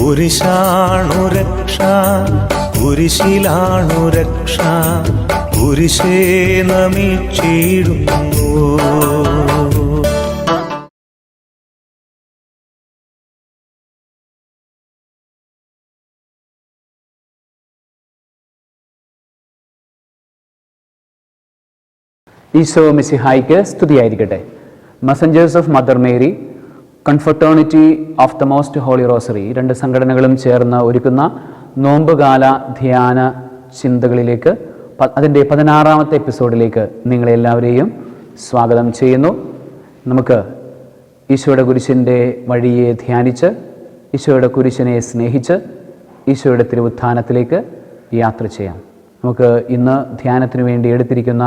കുരിശാണു രക്ഷ, കുരിശിലാണു രക്ഷ, കുരിശേ നമിച്ചിടുന്നു. ഈശോ മിശിഹായ്ക്ക് സ്തുതിയായിരിക്കട്ടെ. Messengers of mother Mary, confraternity of the most holy rosary, രണ്ട് സംഘടനകളും ചേർന്ന് ഒരുക്കുന്ന നോമ്പുകാല ധ്യാന ചിന്തകളിലേക്ക്, അതിൻ്റെ 16-ാമത്തെ എപ്പിസോഡിലേക്ക് നിങ്ങളെല്ലാവരെയും സ്വാഗതം ചെയ്യുന്നു. നമുക്ക് ഈശോയുടെ കുരിശിൻ്റെ വഴിയെ ധ്യാനിച്ച്, ഈശോയുടെ കുരിശിനെ സ്നേഹിച്ച്, ഈശോയുടെ തിരുവുത്ഥാനത്തിലേക്ക് യാത്ര ചെയ്യാം. നമുക്ക് ഇന്ന് ധ്യാനത്തിനു വേണ്ടി എടുത്തിരിക്കുന്ന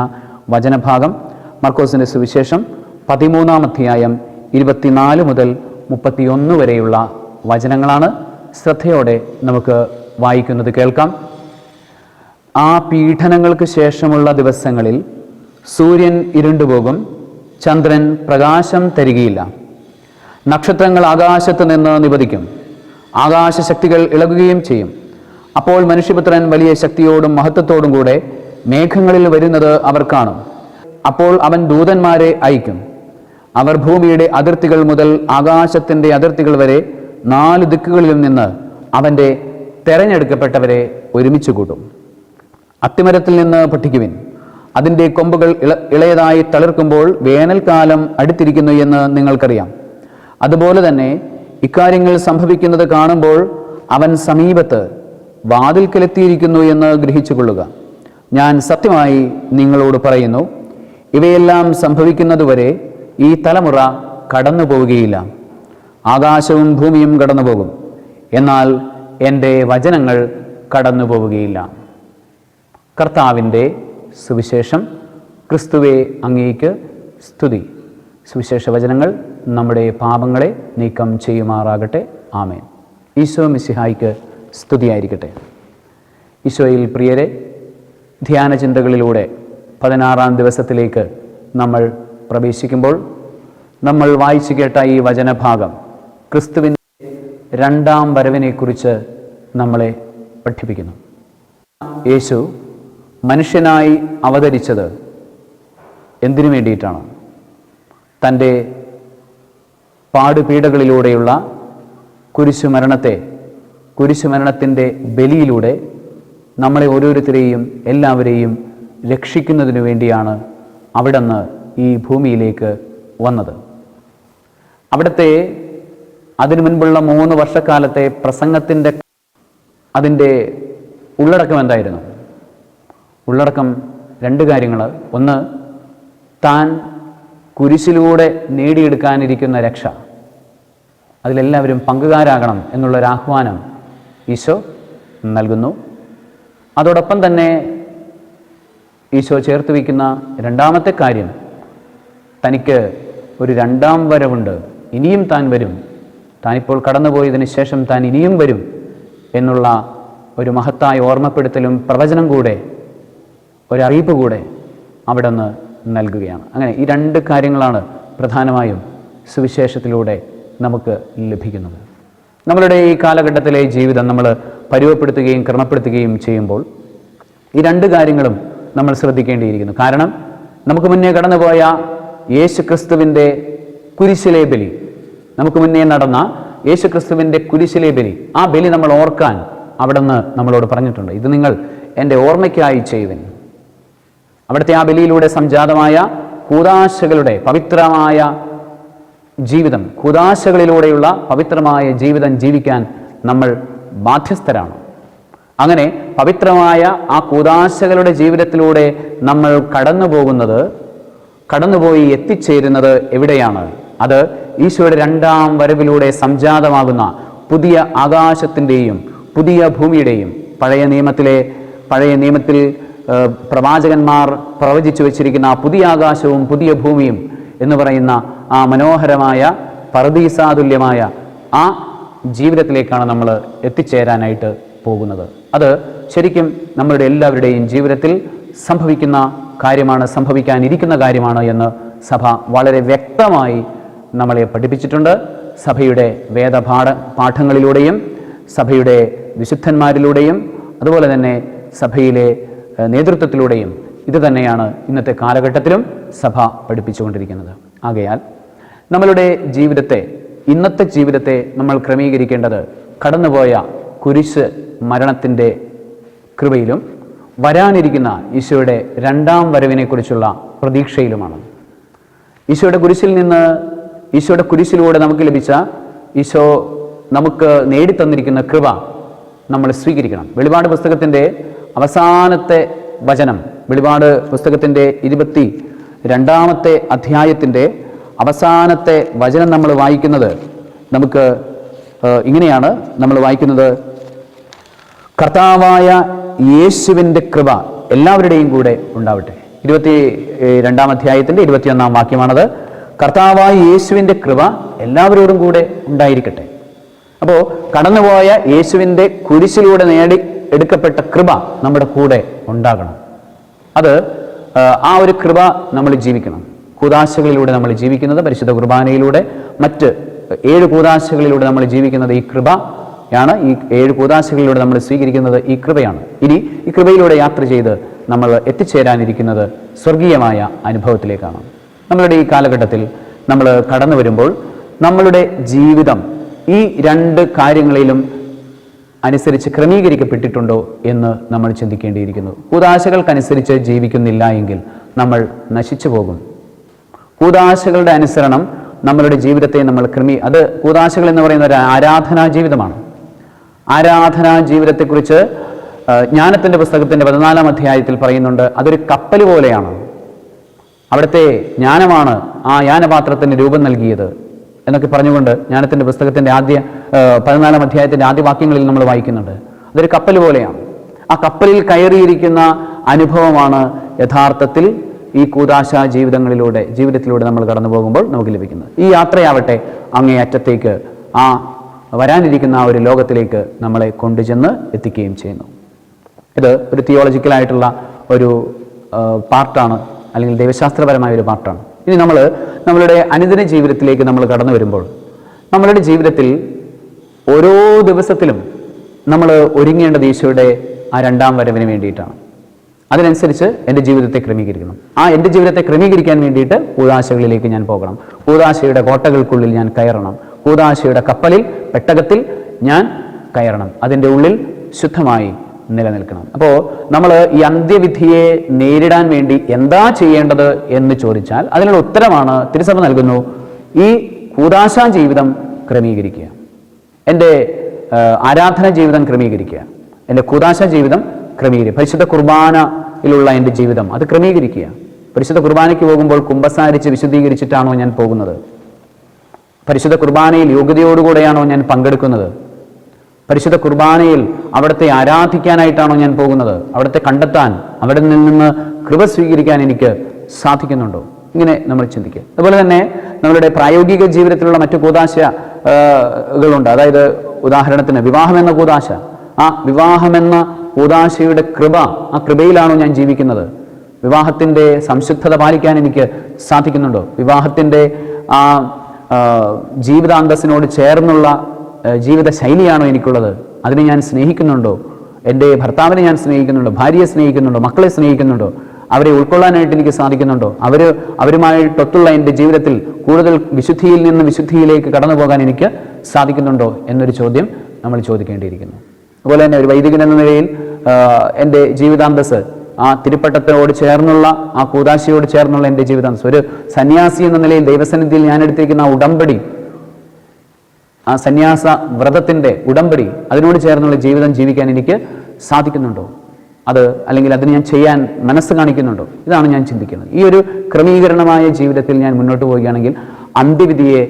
വചനഭാഗം മർക്കോസിൻ്റെ സുവിശേഷം 13-ാം അധ്യായം 24 മുതൽ 31 വരെയുള്ള വചനങ്ങളാണ്. ശ്രദ്ധയോടെ നമുക്ക് വായിക്കുന്നത് കേൾക്കാം. ആ പീഡനങ്ങൾക്ക് ശേഷമുള്ള ദിവസങ്ങളിൽ സൂര്യൻ ഇരുണ്ടുപോകും, ചന്ദ്രൻ പ്രകാശം തരികയില്ല, നക്ഷത്രങ്ങൾ ആകാശത്ത് നിന്ന് നിപതിക്കും, ആകാശശക്തികൾ ഇളകുകയും ചെയ്യും. അപ്പോൾ മനുഷ്യപുത്രൻ വലിയ ശക്തിയോടും മഹത്വത്തോടും കൂടെ മേഘങ്ങളിൽ വരുന്നത് അവർ കാണും. അപ്പോൾ അവൻ ദൂതന്മാരെ അയക്കും. അവർ ഭൂമിയുടെ അതിർത്തികൾ മുതൽ ആകാശത്തിൻ്റെ അതിർത്തികൾ വരെ 4 ദിക്കുകളിലും നിന്ന് അവൻ്റെ തെരഞ്ഞെടുക്കപ്പെട്ടവരെ ഒരുമിച്ച് കൂട്ടും. അത്തിമരത്തിൽ നിന്ന് പഠിക്കുവിൻ, അതിൻ്റെ കൊമ്പുകൾ ഇളയതായി തളിർക്കുമ്പോൾ വേനൽക്കാലം അടുത്തിരിക്കുന്നു എന്ന് നിങ്ങൾക്കറിയാം. അതുപോലെ തന്നെ ഇക്കാര്യങ്ങൾ സംഭവിക്കുന്നത് കാണുമ്പോൾ അവൻ സമീപത്ത് വാതിൽക്കലെത്തിയിരിക്കുന്നു എന്ന് ഗ്രഹിച്ചു കൊള്ളുക. ഞാൻ സത്യമായി നിങ്ങളോട് പറയുന്നു, ഇവയെല്ലാം സംഭവിക്കുന്നതുവരെ ഈ തലമുറ കടന്നു പോവുകയില്ല. ആകാശവും ഭൂമിയും കടന്നു പോകും, എന്നാൽ എൻ്റെ വചനങ്ങൾ കടന്നു പോവുകയില്ല. കർത്താവിൻ്റെ സുവിശേഷം. ക്രിസ്തുവേ അങ്ങേക്ക് സ്തുതി. സുവിശേഷ വചനങ്ങൾ നമ്മുടെ പാപങ്ങളെ നീക്കം ചെയ്യുമാറാകട്ടെ. ആമേൻ. ഈശോ മിശിഹായ്ക്ക് സ്തുതിയായിരിക്കട്ടെ. ഈശോയിൽ പ്രിയരെ, ധ്യാനചിന്തകളിലൂടെ 16-ാം ദിവസത്തിലേക്ക് നമ്മൾ പ്രവേശിക്കുമ്പോൾ നമ്മൾ വായിച്ചു കേട്ട ഈ വചനഭാഗം ക്രിസ്തുവിൻ്റെ 2ാം വരവിനെക്കുറിച്ച് നമ്മളെ പഠിപ്പിക്കുന്നു. യേശു മനുഷ്യനായി അവതരിച്ചത് എന്തിനു വേണ്ടിയിട്ടാണ്? തൻ്റെ പാടുപീഡകളിലൂടെയുള്ള കുരിശുമരണത്തിൻ്റെ ബലിയിലൂടെ നമ്മളെ ഓരോരുത്തരെയും എല്ലാവരെയും രക്ഷിക്കുന്നതിനു വേണ്ടിയാണ് അവിടുന്ന് ഈ ഭൂമിയിലേക്ക് വന്നത്. അവിടുത്തെ അതിനു മുൻപുള്ള 3 വർഷക്കാലത്തെ പ്രസംഗത്തിൻ്റെ അതിൻ്റെ ഉള്ളടക്കം എന്തായിരുന്നു? ഉള്ളടക്കം 2 കാര്യങ്ങൾ. ഒന്ന്, താൻ കുരിശിലൂടെ നേടിയെടുക്കാനിരിക്കുന്ന രക്ഷ, അതിലെല്ലാവരും പങ്കുകാരാകണം എന്നുള്ളൊരാഹ്വാനം ഈശോ നൽകുന്നു. അതോടൊപ്പം തന്നെ ഈശോ ചേർത്ത് വയ്ക്കുന്ന 2ാമത്തെ കാര്യം, തനിക്ക് ഒരു 2ാം വരവുണ്ട്, ഇനിയും താൻ വരും, താനിപ്പോൾ കടന്നുപോയതിന് ശേഷം താൻ ഇനിയും വരും എന്നുള്ള ഒരു മഹത്തായ ഓർമ്മപ്പെടുത്തലും പ്രവചനം കൂടെ, ഒരറിയിപ്പ് കൂടെ അവിടെ നിന്ന് നൽകുകയാണ്. അങ്ങനെ ഈ 2 കാര്യങ്ങളാണ് പ്രധാനമായും സുവിശേഷത്തിലൂടെ നമുക്ക് ലഭിക്കുന്നത്. നമ്മളുടെ ഈ കാലഘട്ടത്തിലെ ജീവിതം നമ്മൾ പരുവപ്പെടുത്തുകയും ക്രമപ്പെടുത്തുകയും ചെയ്യുമ്പോൾ ഈ 2 കാര്യങ്ങളും നമ്മൾ ശ്രദ്ധിക്കേണ്ടിയിരിക്കുന്നു. കാരണം നമുക്ക് മുന്നേ കടന്നുപോയ യേശു ക്രിസ്തുവിൻ്റെ കുരിശിലെ ബലി, നമുക്ക് മുന്നേ നടന്ന യേശു ക്രിസ്തുവിൻ്റെ കുരിശിലെ ബലി, ആ ബലി നമ്മൾ ഓർക്കാൻ അവിടെ നിന്ന് നമ്മളോട് പറഞ്ഞിട്ടുണ്ട്. ഇത് നിങ്ങൾ എൻ്റെ ഓർമ്മയ്ക്കായി ചെയ്യുവിൻ. അവിടുത്തെ ആ ബലിയിലൂടെ സംജാതമായ കൂദാശകളുടെ പവിത്രമായ ജീവിതം, കൂദാശകളിലൂടെയുള്ള പവിത്രമായ ജീവിതം ജീവിക്കാൻ നമ്മൾ ബാധ്യസ്ഥരാണ്. അങ്ങനെ പവിത്രമായ ആ കൂദാശകളുടെ ജീവിതത്തിലൂടെ നമ്മൾ കടന്നുപോയി എത്തിച്ചേരുന്നത് എവിടെയാണ്? അത് ഈശോയുടെ 2ാം വരവിലൂടെ സംജാതമാകുന്ന പുതിയ ആകാശത്തിൻ്റെയും പുതിയ ഭൂമിയുടെയും പഴയ നിയമത്തിൽ പ്രവാചകന്മാർ പ്രവചിച്ചു വച്ചിരിക്കുന്ന ആ പുതിയ ആകാശവും പുതിയ ഭൂമിയും എന്ന് പറയുന്ന ആ മനോഹരമായ പറുദീസാതുല്യമായ ആ ജീവിതത്തിലേക്കാണ് നമ്മൾ എത്തിച്ചേരാനായിട്ട് പോകുന്നത്. അത് ശരിക്കും നമ്മളുടെ എല്ലാവരുടെയും ജീവിതത്തിൽ സംഭവിക്കുന്ന കാര്യമാണ്, സംഭവിക്കാനിരിക്കുന്ന കാര്യമാണ് എന്ന് സഭ വളരെ വ്യക്തമായി നമ്മളെ പഠിപ്പിച്ചിട്ടുണ്ട്. സഭയുടെ പാഠങ്ങളിലൂടെയും സഭയുടെ വിശുദ്ധന്മാരിലൂടെയും അതുപോലെ തന്നെ സഭയിലെ നേതൃത്വത്തിലൂടെയും ഇത് തന്നെയാണ് ഇന്നത്തെ കാലഘട്ടത്തിലും സഭ പഠിപ്പിച്ചുകൊണ്ടിരിക്കുന്നത്. ആകയാൽ നമ്മളുടെ ജീവിതത്തെ, ഇന്നത്തെ ജീവിതത്തെ നമ്മൾ ക്രമീകരിക്കേണ്ടത് കടന്നുപോയ കുരിശ് മരണത്തിൻ്റെ കൃപയിലും വരാനിരിക്കുന്ന ഈശോയുടെ രണ്ടാം വരവിനെക്കുറിച്ചുള്ള പ്രതീക്ഷയിലുമാണ്. ഈശോയുടെ കുരിശിലൂടെ നമുക്ക് ലഭിച്ച, ഈശോ നമുക്ക് നേടിത്തന്നിരിക്കുന്ന കൃപ നമ്മൾ സ്വീകരിക്കണം. വെളിപാട് പുസ്തകത്തിൻ്റെ അവസാനത്തെ വചനം, വെളിപാട് പുസ്തകത്തിൻ്റെ 22-ാമത്തെ അധ്യായത്തിൻ്റെ അവസാനത്തെ വചനം നമ്മൾ വായിക്കുന്നത് നമുക്ക് ഇങ്ങനെയാണ് നമ്മൾ വായിക്കുന്നത്: കർത്താവായ യേശുവിൻ്റെ കൃപ എല്ലാവരുടെയും കൂടെ ഉണ്ടാവട്ടെ. 22-ാം അധ്യായത്തിൻ്റെ 21-ാം വാക്യമാണത്. കർത്താവായ യേശുവിൻ്റെ കൃപ എല്ലാവരോടും കൂടെ ഉണ്ടായിരിക്കട്ടെ. അപ്പോൾ കടന്നുപോയ യേശുവിൻ്റെ കുരിശിലൂടെ എടുക്കപ്പെട്ട കൃപ നമ്മുടെ കൂടെ ഉണ്ടാകണം. അത് ആ ഒരു കൃപ നമ്മൾ ജീവിക്കണം. കൂദാശകളിലൂടെ നമ്മൾ ജീവിക്കുന്നത്, പരിശുദ്ധ കുർബാനയിലൂടെ, മറ്റ് 7 കൂദാശകളിലൂടെ നമ്മൾ ജീവിക്കുന്നത് ഈ കൃപയാണ്. ഈ 7 കൂദാശകളിലൂടെ നമ്മൾ സ്വീകരിക്കുന്നത് ഈ കൃപയാണ്. ഇനി ഈ കൃപയിലൂടെ യാത്ര ചെയ്ത് നമ്മൾ എത്തിച്ചേരാനിരിക്കുന്നത് സ്വർഗീയമായ അനുഭവത്തിലേക്കാണ്. നമ്മളുടെ ഈ കാലഘട്ടത്തിൽ നമ്മൾ കടന്നു വരുമ്പോൾ നമ്മളുടെ ജീവിതം ഈ 2 കാര്യങ്ങളിലും അനുസരിച്ച് ക്രമീകരിക്കപ്പെട്ടിട്ടുണ്ടോ എന്ന് നമ്മൾ ചിന്തിക്കേണ്ടിയിരിക്കുന്നു. കൂദാശകൾക്കനുസരിച്ച് ജീവിക്കുന്നില്ല എങ്കിൽ നമ്മൾ നശിച്ചു പോകും. കൂദാശകളുടെ അനുസരണം നമ്മളുടെ ജീവിതത്തെ നമ്മൾ അത് കൂദാശകൾ എന്ന് പറയുന്ന ഒരു ആരാധനാ ജീവിതമാണ്. ആരാധനാ ജീവിതത്തെക്കുറിച്ച് ജ്ഞാനത്തിൻ്റെ പുസ്തകത്തിൻ്റെ 14-ാം അധ്യായത്തിൽ പറയുന്നുണ്ട്. അതൊരു കപ്പൽ പോലെയാണ്. അവിടുത്തെ ജ്ഞാനമാണ് ആ യാനപാത്രത്തിന് രൂപം നൽകിയത് എന്നൊക്കെ പറഞ്ഞുകൊണ്ട് ജ്ഞാനത്തിൻ്റെ പുസ്തകത്തിൻ്റെ 14-ാം അധ്യായത്തിൻ്റെ ആദ്യ വാക്യങ്ങളിൽ നമ്മൾ വായിക്കുന്നുണ്ട്. അതൊരു കപ്പൽ പോലെയാണ്. ആ കപ്പലിൽ കയറിയിരിക്കുന്ന അനുഭവമാണ് യഥാർത്ഥത്തിൽ ഈ കൂദാശ ജീവിതത്തിലൂടെ നമ്മൾ കടന്നു പോകുമ്പോൾ നമുക്ക് ലഭിക്കുന്നത്. ഈ യാത്രയാവട്ടെ അങ്ങേയറ്റത്തേക്ക്, ആ വരാനിരിക്കുന്ന ആ ഒരു ലോകത്തിലേക്ക് നമ്മളെ കൊണ്ടുചെന്ന് എത്തിക്കുകയും ചെയ്യുന്നു. ഇത് ഒരു തിയോളജിക്കലായിട്ടുള്ള ഒരു പാർട്ടാണ്, അല്ലെങ്കിൽ ദൈവശാസ്ത്രപരമായ ഒരു പാർട്ടാണ്. ഇനി നമ്മളുടെ അനുദിന ജീവിതത്തിലേക്ക് നമ്മൾ കടന്നു വരുമ്പോൾ നമ്മളുടെ ജീവിതത്തിൽ ഓരോ ദിവസത്തിലും നമ്മൾ ഒരുങ്ങേണ്ടത് ഈശോയുടെ ആ രണ്ടാം വരവിന് വേണ്ടിയിട്ടാണ്. അതിനനുസരിച്ച് എൻ്റെ ജീവിതത്തെ ക്രമീകരിക്കണം. ആ എൻ്റെ ജീവിതത്തെ ക്രമീകരിക്കാൻ വേണ്ടിയിട്ട് കൂദാശകളിലേക്ക് ഞാൻ പോകണം. കൂദാശയുടെ കോട്ടകൾക്കുള്ളിൽ ഞാൻ കയറണം. കൂദാശയുടെ കപ്പലിൽ, പെട്ടകത്തിൽ ഞാൻ കയറണം. അതിൻ്റെ ഉള്ളിൽ ശുദ്ധമായി നിലനിൽക്കണം. അപ്പോൾ നമ്മൾ ഈ അന്ത്യവിധിയെ നേരിടാൻ വേണ്ടി എന്താ ചെയ്യേണ്ടത് എന്ന് ചോദിച്ചാൽ അതിനുള്ള ഉത്തരമാണ് തിരുസഭ നൽകുന്നു: ഈ കൂദാശാ ജീവിതം ക്രമീകരിക്കുക, എൻ്റെ ആരാധന ജീവിതം ക്രമീകരിക്കുക, എൻ്റെ കൂദാശ ജീവിതം ക്രമീകരിക്കുക, പരിശുദ്ധ കുർബാനയിലുള്ള എൻ്റെ ജീവിതം അത് ക്രമീകരിക്കുക. പരിശുദ്ധ കുർബാനയ്ക്ക് പോകുമ്പോൾ കുമ്പസാരിച്ച് വിശുദ്ധീകരിച്ചിട്ടാണോ ഞാൻ പോകുന്നത്? പരിശുദ്ധ കുർബാനയിൽ യോഗ്യതയോടുകൂടെയാണോ ഞാൻ പങ്കെടുക്കുന്നത്? പരിശുദ്ധ കുർബാനയിൽ അവിടുത്തെ ആരാധിക്കാനായിട്ടാണോ ഞാൻ പോകുന്നത്? അവിടുത്തെ കണ്ടെത്താൻ, അവിടെ നിന്ന് കൃപ സ്വീകരിക്കാൻ എനിക്ക് സാധിക്കുന്നുണ്ടോ? ഇങ്ങനെ നമ്മൾ ചിന്തിക്കുക. അതുപോലെ തന്നെ നമ്മളുടെ പ്രായോഗിക ജീവിതത്തിലുള്ള മറ്റു കൂദാശകളുണ്ട്. അതായത് ഉദാഹരണത്തിന് വിവാഹമെന്ന കൂദാശ. ആ വിവാഹമെന്ന കൂദാശയുടെ കൃപ, ആ കൃപയിലാണോ ഞാൻ ജീവിക്കുന്നത്? വിവാഹത്തിൻ്റെ സംശുദ്ധത പാലിക്കാൻ എനിക്ക് സാധിക്കുന്നുണ്ടോ? വിവാഹത്തിൻ്റെ ആ ജീവിതാന്തസ്സിനോട് ചേർന്നുള്ള ജീവിത ശൈലിയാണോ എനിക്കുള്ളത്? അതിനെ ഞാൻ സ്നേഹിക്കുന്നുണ്ടോ? എൻ്റെ ഭർത്താവിനെ ഞാൻ സ്നേഹിക്കുന്നുണ്ടോ? ഭാര്യയെ സ്നേഹിക്കുന്നുണ്ടോ? മക്കളെ സ്നേഹിക്കുന്നുണ്ടോ? അവരെ ഉൾക്കൊള്ളാനായിട്ട് എനിക്ക് സാധിക്കുന്നുണ്ടോ? അവരുമായിട്ടൊത്തുള്ള എൻ്റെ ജീവിതത്തിൽ കൂടുതൽ വിശുദ്ധിയിൽ നിന്ന് വിശുദ്ധിയിലേക്ക് കടന്നു പോകാൻ എനിക്ക് സാധിക്കുന്നുണ്ടോ എന്നൊരു ചോദ്യം നമ്മൾ ചോദിക്കേണ്ടിയിരിക്കുന്നു. അതുപോലെ തന്നെ ഒരു വൈദികൻ എന്ന നിലയിൽ എൻ്റെ ജീവിതാന്തസ്, ആ തിരുപ്പട്ടത്തോട് ചേർന്നുള്ള, ആ കൂദാശയോട് ചേർന്നുള്ള എൻ്റെ ജീവിതാന്തസ്, ഒരു സന്യാസി എന്ന നിലയിൽ ദൈവസന്നിധിയിൽ ഞാൻ എടുത്തിരിക്കുന്ന ആ ഉടമ്പടി, ആ സന്യാസ വ്രതത്തിൻ്റെ ഉടമ്പടി, അതിനോട് ചേർന്നുള്ള ജീവിതം ജീവിക്കാൻ എനിക്ക് സാധിക്കുന്നുണ്ടോ? അല്ലെങ്കിൽ അതിന് ഞാൻ ചെയ്യാൻ മനസ്സ് കാണിക്കുന്നുണ്ടോ? ഇതാണ് ഞാൻ ചിന്തിക്കുന്നത്. ഈ ഒരു ക്രമീകരണമായ ജീവിതത്തിൽ ഞാൻ മുന്നോട്ട് പോവുകയാണെങ്കിൽ അന്ത്യവിധിയെ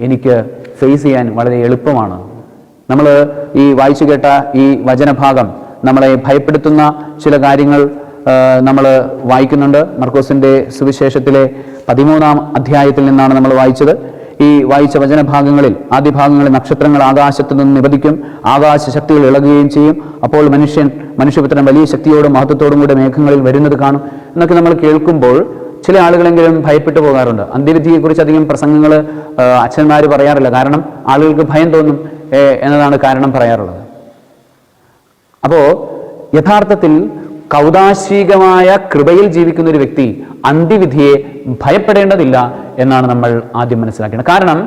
എനിക്ക് ഫേസ് ചെയ്യാൻ വളരെ എളുപ്പമാണ്. നമ്മൾ ഈ വായിച്ചു കേട്ട ഈ വചനഭാഗം നമ്മളെ ഭയപ്പെടുത്തുന്ന ചില കാര്യങ്ങൾ നമ്മൾ വായിക്കുന്നുണ്ട്. മർക്കോസിൻ്റെ സുവിശേഷത്തിലെ 13-ാം അധ്യായത്തിൽ നിന്നാണ് നമ്മൾ വായിച്ചത്. ഈ വായിച്ച വചനഭാഗങ്ങളിൽ ആദ്യ ഭാഗങ്ങളിൽ നക്ഷത്രങ്ങൾ ആകാശത്തു നിന്ന് നിപതിക്കും, ആകാശശക്തികൾ ഇളകുകയും ചെയ്യും, അപ്പോൾ മനുഷ്യപുത്രൻ വലിയ ശക്തിയോടും മഹത്വത്തോടും കൂടെ മേഘങ്ങളിൽ വരുന്നത് കാണും എന്നൊക്കെ നമ്മൾ കേൾക്കുമ്പോൾ ചില ആളുകളെങ്കിലും ഭയപ്പെട്ടു പോകാറുണ്ട്. അന്ത്യവിധിയെക്കുറിച്ച് അധികം പ്രസംഗങ്ങൾ അച്ഛന്മാർ പറയാറില്ല. കാരണം ആളുകൾക്ക് ഭയം തോന്നും എന്നതാണ് കാരണം പറയാറുള്ളത്. അപ്പോൾ യഥാർത്ഥത്തിൽ കൗദാശികമായ കൃപയിൽ ജീവിക്കുന്ന ഒരു വ്യക്തി അന്ത്യവിധിയെ ഭയപ്പെടേണ്ടതില്ല എന്നാണ് നമ്മൾ ആദ്യം മനസ്സിലാക്കേണ്ടത്. കാരണം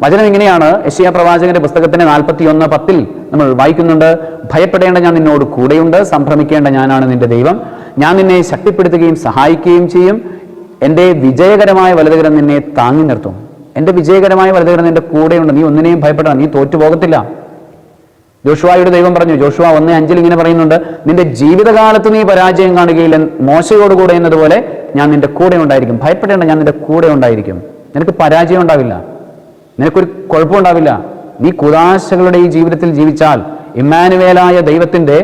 വചനം ഇങ്ങനെയാണ്. യെശയ്യാ പ്രവാചകന്റെ പുസ്തകത്തിന്റെ 41:10 നമ്മൾ വായിക്കുന്നുണ്ട്, ഭയപ്പെടേണ്ട, ഞാൻ നിന്നോട് കൂടെയുണ്ട്, സംഭ്രമിക്കേണ്ട, ഞാനാണ് നിന്റെ ദൈവം, ഞാൻ നിന്നെ ശക്തിപ്പെടുത്തുകയും സഹായിക്കുകയും ചെയ്യും, എൻ്റെ വിജയകരമായ വലതുകരം നിന്നെ താങ്ങി നിർത്തും. എൻ്റെ വിജയകരമായ വലതുകരം നിന്റെ കൂടെയുണ്ട്, നീ ഒന്നിനെയും ഭയപ്പെടണം, നീ തോറ്റുപോകത്തില്ല. ജോഷുവയുടെ ദൈവം പറഞ്ഞു, ജോഷുവ 1:5 ഇങ്ങനെ പറയുന്നുണ്ട്, നിന്റെ ജീവിതകാലത്ത് നീ പരാജയം കാണുകയില്ല, മോശയോടുകൂടെ എന്നതുപോലെ ഞാൻ നിന്റെ കൂടെ ഉണ്ടായിരിക്കും. ഭയപ്പെടേണ്ട, ഞാൻ നിന്റെ കൂടെ ഉണ്ടായിരിക്കും. നിനക്ക് പരാജയം ഉണ്ടാവില്ല, നിനക്കൊരു കുഴപ്പമുണ്ടാവില്ല. നീ കുദാശകളുടെ ഈ ജീവിതത്തിൽ ജീവിച്ചാൽ, ഇമ്മാനുവേലായ ദൈവത്തിന്റെ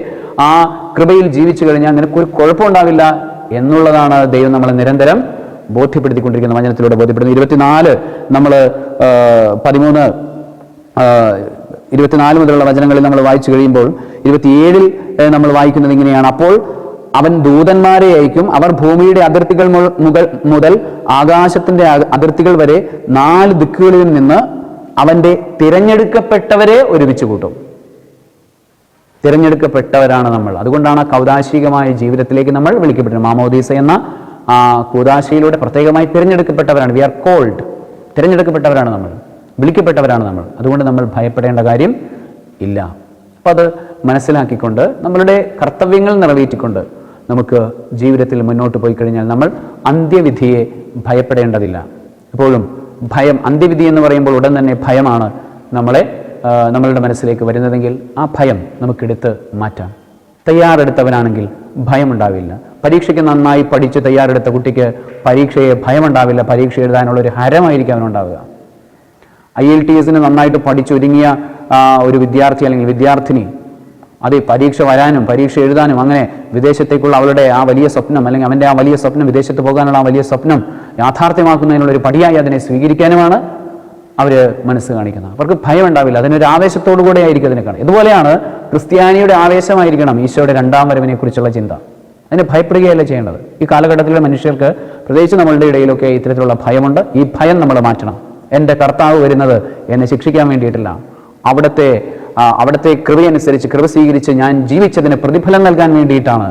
ആ കൃപയിൽ ജീവിച്ചു കഴിഞ്ഞാൽ നിനക്കൊരു കുഴപ്പമുണ്ടാവില്ല എന്നുള്ളതാണ് ദൈവം നമ്മളെ നിരന്തരം ബോധ്യപ്പെടുത്തിക്കൊണ്ടിരിക്കുന്ന വചനത്തിലൂടെ ബോധ്യപ്പെടുന്നു. 24 നമ്മൾ 24 മുതലുള്ള വചനങ്ങളിൽ നമ്മൾ വായിച്ചു കഴിയുമ്പോൾ 27 നമ്മൾ വായിക്കുന്നത് ഇങ്ങനെയാണ്, അപ്പോൾ അവൻ ദൂതന്മാരെ അയക്കും, അവർ ഭൂമിയുടെ അതിർത്തികൾ മുതൽ ആകാശത്തിന്റെ അതിർത്തികൾ വരെ 4 ദിക്കുകളിൽ നിന്ന് അവന്റെ തിരഞ്ഞെടുക്കപ്പെട്ടവരെ ഒരുമിച്ച് കൂട്ടും. തിരഞ്ഞെടുക്കപ്പെട്ടവരാണ് നമ്മൾ. അതുകൊണ്ടാണ് കൗദാശികമായ ജീവിതത്തിലേക്ക് നമ്മൾ വിളിക്കപ്പെട്ടത്. മാമോദീസ എന്ന ആ കൂദാശയിലൂടെ പ്രത്യേകമായി തിരഞ്ഞെടുക്കപ്പെട്ടവരാണ്. We are called. തിരഞ്ഞെടുക്കപ്പെട്ടവരാണ് നമ്മൾ, വിളിക്കപ്പെട്ടവരാണ് നമ്മൾ. അതുകൊണ്ട് നമ്മൾ ഭയപ്പെടേണ്ട കാര്യം ഇല്ല. അപ്പം അത് മനസ്സിലാക്കിക്കൊണ്ട് നമ്മളുടെ കർത്തവ്യങ്ങൾ നിറവേറ്റിക്കൊണ്ട് നമുക്ക് ജീവിതത്തിൽ മുന്നോട്ട് പോയി കഴിഞ്ഞാൽ നമ്മൾ അന്ത്യവിധിയെ ഭയപ്പെടേണ്ടതില്ല. എപ്പോഴും ഭയം, അന്ത്യവിധി എന്ന് പറയുമ്പോൾ ഉടൻ തന്നെ ഭയമാണ് നമ്മളുടെ മനസ്സിലേക്ക് വരുന്നതെങ്കിൽ ആ ഭയം നമുക്കെടുത്ത് മാറ്റാം. തയ്യാറെടുത്തവനാണെങ്കിൽ ഭയമുണ്ടാവില്ല. പരീക്ഷയ്ക്ക് നന്നായി പഠിച്ച് തയ്യാറെടുത്ത കുട്ടിക്ക് പരീക്ഷയെ ഭയമുണ്ടാവില്ല. പരീക്ഷ എഴുതാനുള്ള ഒരു ഹരമായിരിക്കും അവനുണ്ടാവുക. IELTS നന്നായിട്ട് പഠിച്ചൊരുങ്ങിയ ഒരു വിദ്യാർത്ഥി അല്ലെങ്കിൽ വിദ്യാർത്ഥിനി, അത് പരീക്ഷ വരാനും പരീക്ഷ എഴുതാനും അങ്ങനെ വിദേശത്തേക്കുള്ള അവളുടെ ആ വലിയ സ്വപ്നം അല്ലെങ്കിൽ അവൻ്റെ ആ വലിയ സ്വപ്നം, വിദേശത്ത് പോകാനുള്ള ആ വലിയ സ്വപ്നം യാഥാർത്ഥ്യമാക്കുന്നതിനുള്ളൊരു പടിയായി അതിനെ സ്വീകരിക്കാനുമാണ് അവർ മനസ്സ് കാണിക്കുന്നത്. അവർക്ക് ഭയം ഉണ്ടാവില്ല, അതിനൊരു ആവേശത്തോടു കൂടെ ആയിരിക്കും അതിനെ കാണുക. ഇതുപോലെയാണ് ക്രിസ്ത്യാനിയുടെ ആവേശമായിരിക്കണം ഈശോയുടെ 2ാം വരവിനെ കുറിച്ചുള്ള ചിന്ത. അതിനെ ഭയപ്പെടുകയല്ല ചെയ്യേണ്ടത്. ഈ കാലഘട്ടത്തിലെ മനുഷ്യർക്ക്, പ്രത്യേകിച്ച് നമ്മളുടെ ഇടയിലൊക്കെ ഇത്തരത്തിലുള്ള ഭയമുണ്ട്. ഈ ഭയം നമ്മൾ മാറ്റണം. എൻ്റെ കർത്താവ് വരുന്നത് എന്നെ ശിക്ഷിക്കാൻ വേണ്ടിയിട്ടില്ല, അവിടുത്തെ കൃപയനുസരിച്ച് കൃപ സ്വീകരിച്ച് ഞാൻ ജീവിച്ചതിന് പ്രതിഫലം നൽകാൻ വേണ്ടിയിട്ടാണ്.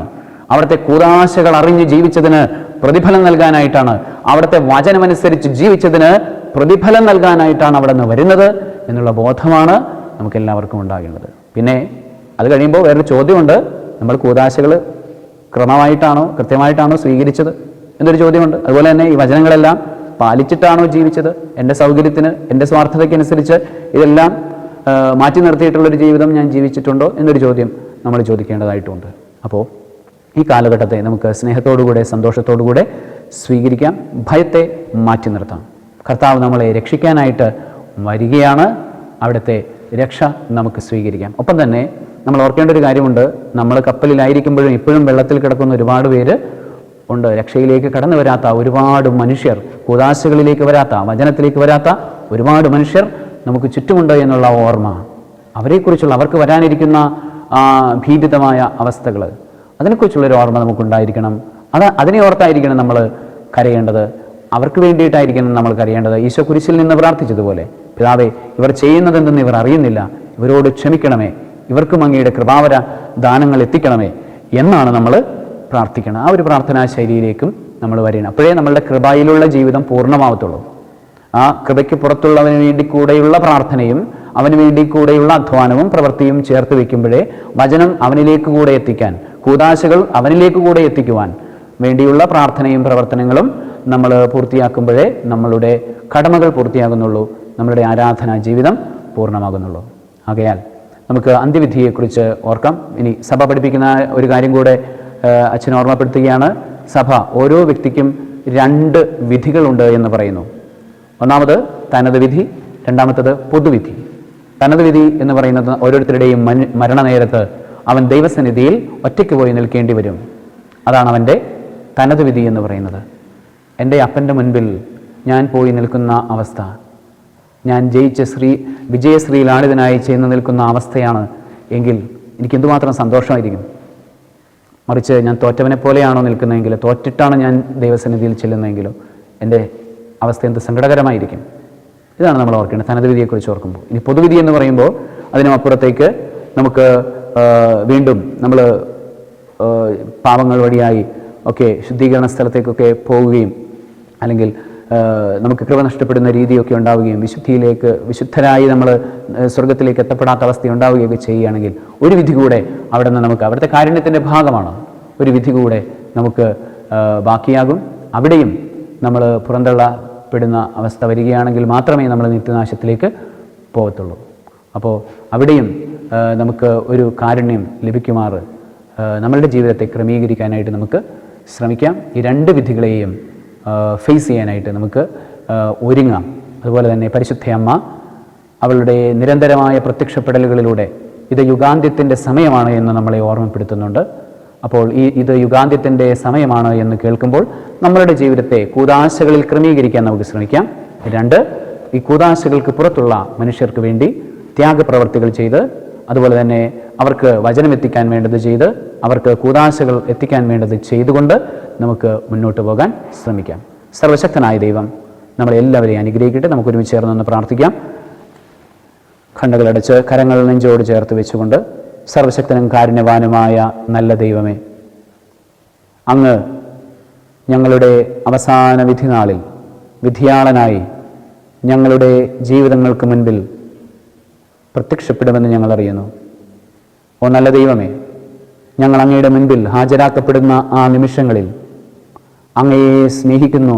അവിടുത്തെ കൂദാശകൾ അറിഞ്ഞ് ജീവിച്ചതിന് പ്രതിഫലം നൽകാനായിട്ടാണ്. അവിടുത്തെ വചനമനുസരിച്ച് ജീവിച്ചതിന് പ്രതിഫലം നൽകാനായിട്ടാണ് അവിടെ നിന്ന് വരുന്നത് എന്നുള്ള ബോധമാണ് നമുക്കെല്ലാവർക്കും ഉണ്ടാകേണ്ടത്. പിന്നെ അത് കഴിയുമ്പോൾ വേറൊരു ചോദ്യമുണ്ട്, നമ്മൾ കൂദാശകൾ ക്രമമായിട്ടാണോ കൃത്യമായിട്ടാണോ സ്വീകരിച്ചത് എന്നൊരു ചോദ്യമുണ്ട്. അതുപോലെ തന്നെ ഈ വചനങ്ങളെല്ലാം പാലിച്ചിട്ടാണോ ജീവിച്ചത്? എൻ്റെ സൗകര്യത്തിന്, എൻ്റെ സ്വാർത്ഥതയ്ക്കനുസരിച്ച് ഇതെല്ലാം മാറ്റി നിർത്തിയിട്ടുള്ളൊരു ജീവിതം ഞാൻ ജീവിച്ചിട്ടുണ്ടോ എന്നൊരു ചോദ്യം നമ്മൾ ചോദിക്കേണ്ടതായിട്ടുണ്ട്. അപ്പോൾ ഈ കാലഘട്ടത്തെ നമുക്ക് സ്നേഹത്തോടുകൂടെ സന്തോഷത്തോടുകൂടെ സ്വീകരിക്കാം. ഭയത്തെ മാറ്റി നിർത്താം. കർത്താവ് നമ്മളെ രക്ഷിക്കാനായിട്ട് വരികയാണ്. അവിടുത്തെ രക്ഷ നമുക്ക് സ്വീകരിക്കാം. ഒപ്പം തന്നെ നമ്മൾ ഓർക്കേണ്ട ഒരു കാര്യമുണ്ട്, നമ്മൾ കപ്പലിലായിരിക്കുമ്പോഴും ഇപ്പോഴും വെള്ളത്തിൽ കിടക്കുന്ന ഒരുപാട് പേര് ഉണ്ട്. രക്ഷയിലേക്ക് കടന്നു വരാത്ത ഒരുപാട് മനുഷ്യർ, കൂദാശകളിലേക്ക് വരാത്ത, വചനത്തിലേക്ക് വരാത്ത ഒരുപാട് മനുഷ്യർ നമുക്ക് ചുറ്റുമുണ്ട് എന്നുള്ള ഓർമ്മ, അവരെക്കുറിച്ചുള്ള, അവർക്ക് വരാനിരിക്കുന്ന ഭീതിതമായ അവസ്ഥകൾ, അതിനെക്കുറിച്ചുള്ളൊരു ഓർമ്മ നമുക്കുണ്ടായിരിക്കണം. അതിനെ ഓർത്തായിരിക്കണം നമ്മൾ കരയേണ്ടത്. അവർക്ക് വേണ്ടിയിട്ടായിരിക്കണം നമ്മൾ കരയേണ്ടത്. ഈശോ കുരിശിൽ നിന്ന് പ്രാർത്ഥിച്ചതുപോലെ, പിതാവേ, ഇവർ ചെയ്യുന്നതെന്തെന്ന് ഇവർ അറിയുന്നില്ല, ഇവരോട് ക്ഷമിക്കണമേ, ഇവർക്കും അങ്ങയുടെ കൃപാവര ദാനങ്ങൾ എത്തിക്കണമേ എന്നാണ് നമ്മൾ പ്രാർത്ഥിക്കണം. ആ ഒരു പ്രാർത്ഥനാ ശൈലിയിലേക്കും നമ്മൾ വരണം. അപ്പോഴേ നമ്മളുടെ കൃപയിലുള്ള ജീവിതം പൂർണ്ണമാവത്തുള്ളൂ. ആ കൃപയ്ക്ക് പുറത്തുള്ളവന് വേണ്ടി കൂടെയുള്ള പ്രാർത്ഥനയും അവന് വേണ്ടി കൂടെയുള്ള അധ്വാനവും പ്രവൃത്തിയും ചേർത്ത് വയ്ക്കുമ്പോഴേ വചനം അവനിലേക്ക് കൂടെ എത്തിക്കാൻ, കൂദാശകൾ അവനിലേക്ക് കൂടെ എത്തിക്കുവാൻ വേണ്ടിയുള്ള പ്രാർത്ഥനയും പ്രവർത്തനങ്ങളും നമ്മൾ പൂർത്തിയാക്കുമ്പോഴേ നമ്മളുടെ കടമകൾ പൂർത്തിയാകുന്നുള്ളൂ, നമ്മളുടെ ആരാധനാ ജീവിതം പൂർണ്ണമാകുന്നുള്ളൂ. ആകയാൽ നമുക്ക് അന്ത്യവിധിയെക്കുറിച്ച് ഓർക്കാം. ഇനി സഭ പഠിപ്പിക്കുന്ന ഒരു കാര്യം കൂടെ അച്ഛൻ ഓർമ്മപ്പെടുത്തുകയാണ്. സഭ ഓരോ വ്യക്തിക്കും 2 വിധികളുണ്ട് എന്ന് പറയുന്നു. ഒന്നാമത് തനത് വിധി, രണ്ടാമത്തത് പൊതുവിധി. തനത് വിധി എന്ന് പറയുന്നത് ഓരോരുത്തരുടെയും മരണനേരത്ത് അവൻ ദൈവസന്നിധിയിൽ ഒറ്റയ്ക്ക് പോയി നിൽക്കേണ്ടി വരും. അതാണ് അവൻ്റെ തനത് വിധി എന്ന് പറയുന്നത്. എൻ്റെ അപ്പൻ്റെ മുൻപിൽ ഞാൻ പോയി നിൽക്കുന്ന അവസ്ഥ, ഞാൻ വിജയശ്രീ ലാളിതനായി ചെന്ന് നിൽക്കുന്ന അവസ്ഥയാണ് എങ്കിൽ എനിക്ക് എന്തുമാത്രം സന്തോഷമായിരിക്കും. മറിച്ച് ഞാൻ തോറ്റവനെ പോലെയാണോ നിൽക്കുന്നതെങ്കിൽ, തോറ്റിട്ടാണ് ഞാൻ ദൈവസന്നിധിയിൽ ചെല്ലുന്നതെങ്കിലോ എൻ്റെ അവസ്ഥ എന്ത് സങ്കടകരമായിരിക്കും. ഇതാണ് നമ്മൾ ഓർക്കേണ്ടത് തനത് വിധിയെക്കുറിച്ച് ഓർക്കുമ്പോൾ. ഇനി പൊതുവിധി എന്ന് പറയുമ്പോൾ അതിനും അപ്പുറത്തേക്ക് നമുക്ക് വീണ്ടും നമ്മൾ പാവങ്ങൾ വഴിയായി ഒക്കെ ശുദ്ധീകരണ സ്ഥലത്തേക്കൊക്കെ പോവുകയും അല്ലെങ്കിൽ നമുക്ക് കൃപ നഷ്ടപ്പെടുന്ന രീതിയൊക്കെ ഉണ്ടാവുകയും വിശുദ്ധരായി നമ്മൾ സ്വർഗത്തിലേക്ക് എത്തപ്പെടാത്ത അവസ്ഥ ഉണ്ടാവുകയൊക്കെ ചെയ്യുകയാണെങ്കിൽ ഒരു വിധി കൂടെ അവിടെ നിന്ന് നമുക്ക് അവിടുത്തെ കാരുണ്യത്തിൻ്റെ ഭാഗമാണ്, ഒരു വിധി കൂടെ നമുക്ക് ബാക്കിയാകും. അവിടെയും നമ്മൾ പുറന്തള്ളപ്പെടുന്ന അവസ്ഥ വരികയാണെങ്കിൽ മാത്രമേ നമ്മൾ നിത്യനാശത്തിലേക്ക് പോകത്തുള്ളൂ. അപ്പോൾ അവിടെയും നമുക്ക് ഒരു കാരുണ്യം ലഭിക്കുമാറ് നമ്മളുടെ ജീവിതത്തെ ക്രമീകരിക്കാനായിട്ട് നമുക്ക് ശ്രമിക്കാം. ഈ രണ്ട് വിധികളെയും ഫേസ് ചെയ്യാനായിട്ട് നമുക്ക് ഒരുങ്ങാം. അതുപോലെ തന്നെ പരിശുദ്ധ അമ്മ അവളുടെ നിരന്തരമായ പ്രത്യക്ഷപ്പെടലുകളിലൂടെ ഇത് യുഗാന്ത്യത്തിൻ്റെ സമയമാണ് എന്ന് നമ്മളെ ഓർമ്മപ്പെടുത്തുന്നുണ്ട്. അപ്പോൾ ഇത് യുഗാന്ത്യത്തിൻ്റെ സമയമാണ് എന്ന് കേൾക്കുമ്പോൾ നമ്മളുടെ ജീവിതത്തെ കൂദാശകളിൽ ക്രമീകരിക്കാൻ നമുക്ക് ശ്രമിക്കാം. രണ്ട്, ഈ കൂദാശകൾക്ക് പുറത്തുള്ള മനുഷ്യർക്ക് വേണ്ടി ത്യാഗപ്രവർത്തികൾ ചെയ്ത്, അതുപോലെ തന്നെ അവർക്ക് വചനം എത്തിക്കാൻ വേണ്ടത് ചെയ്ത്, അവർക്ക് കൂദാശകൾ എത്തിക്കാൻ വേണ്ടത് ചെയ്തുകൊണ്ട് നമുക്ക് മുന്നോട്ട് പോകാൻ ശ്രമിക്കാം. സർവശക്തനായ ദൈവം നമ്മളെല്ലാവരെയും അനുഗ്രഹിക്കട്ടെ. നമുക്കൊരുമിച്ച് ചേർന്നൊന്ന് പ്രാർത്ഥിക്കാം. കണ്ണുകളടച്ച് കരങ്ങൾ നെഞ്ചോട് ചേർത്ത് വെച്ചുകൊണ്ട്, സർവശക്തനും കാരുണ്യവാനുമായ നല്ല ദൈവമേ, അങ്ങ് ഞങ്ങളുടെ അവസാന വിധിനാളിൽ വിധിയാളനായി ഞങ്ങളുടെ ജീവിതങ്ങൾക്ക് മുൻപിൽ പ്രത്യക്ഷപ്പെടുമെന്ന് ഞങ്ങൾ അറിയുന്നു. ഓ നല്ല ദൈവമേ, ഞങ്ങൾ അങ്ങയുടെ മുൻപിൽ ഹാജരാക്കപ്പെടുന്ന ആ നിമിഷങ്ങളിൽ അങ്ങയെ സ്നേഹിക്കുന്നു,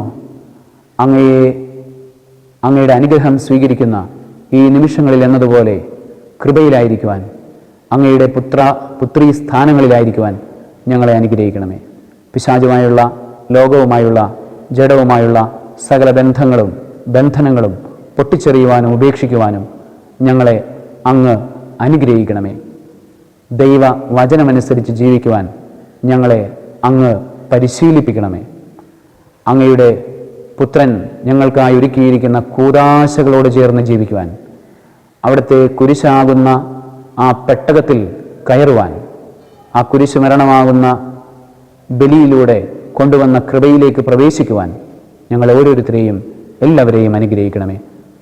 അങ്ങയുടെ അനുഗ്രഹം സ്വീകരിക്കുന്ന ഈ നിമിഷങ്ങളിൽ എന്നതുപോലെ കൃപയിലായിരിക്കുവാൻ, അങ്ങയുടെ പുത്രീ സ്ഥാനങ്ങളിലായിരിക്കുവാൻ ഞങ്ങളെ അനുഗ്രഹിക്കണമേ. പിശാചുമായുള്ള, ലോകവുമായുള്ള, ജഡവുമായുള്ള സകല ബന്ധനങ്ങളും പൊട്ടിച്ചെറിയുവാനും ഉപേക്ഷിക്കുവാനും ഞങ്ങളെ അങ്ങ് അനുഗ്രഹിക്കണമേ. ദൈവ വചനമനുസരിച്ച് ജീവിക്കുവാൻ ഞങ്ങളെ അങ്ങ് പരിശീലിപ്പിക്കണമേ. അങ്ങയുടെ പുത്രൻ ഞങ്ങൾക്കായി ഒരുക്കിയിരിക്കുന്ന കൂദാശകളോട് ചേർന്ന് ജീവിക്കുവാൻ, അവിടുത്തെ കുരിശാകുന്ന ആ പെട്ടകത്തിൽ കയറുവാൻ, ആ കുരിശ് മരണമാകുന്ന ബലിയിലൂടെ കൊണ്ടുവന്ന കൃപയിലേക്ക് പ്രവേശിക്കുവാൻ ഞങ്ങളെ ഓരോരുത്തരെയും എല്ലാവരെയും അനുഗ്രഹിക്കണമേ.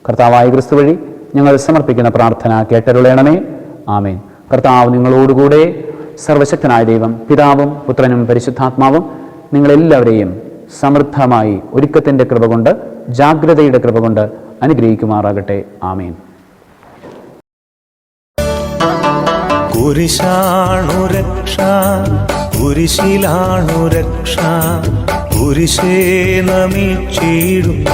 കർത്താവായ ക്രിസ്തു വഴി ഞങ്ങൾ സമർപ്പിക്കുന്ന പ്രാർത്ഥന കേട്ടരുളയണമേ. ആമേൻ. കർത്താവ് നിങ്ങളോടുകൂടെ. സർവശക്തനായ ദൈവം പിതാവും പുത്രനും പരിശുദ്ധാത്മാവും നിങ്ങളെല്ലാവരെയും സമൃദ്ധമായി ഒരുക്കത്തിൻ്റെ കൃപ കൊണ്ട്, ജാഗ്രതയുടെ കൃപ കൊണ്ട് അനുഗ്രഹിക്കുമാറാകട്ടെ. ആമേൻ. കുരിശാണു രക്ഷ, കുരിശിലാണു രക്ഷ, കുരിശേ നമിച്ചിടുന്നു.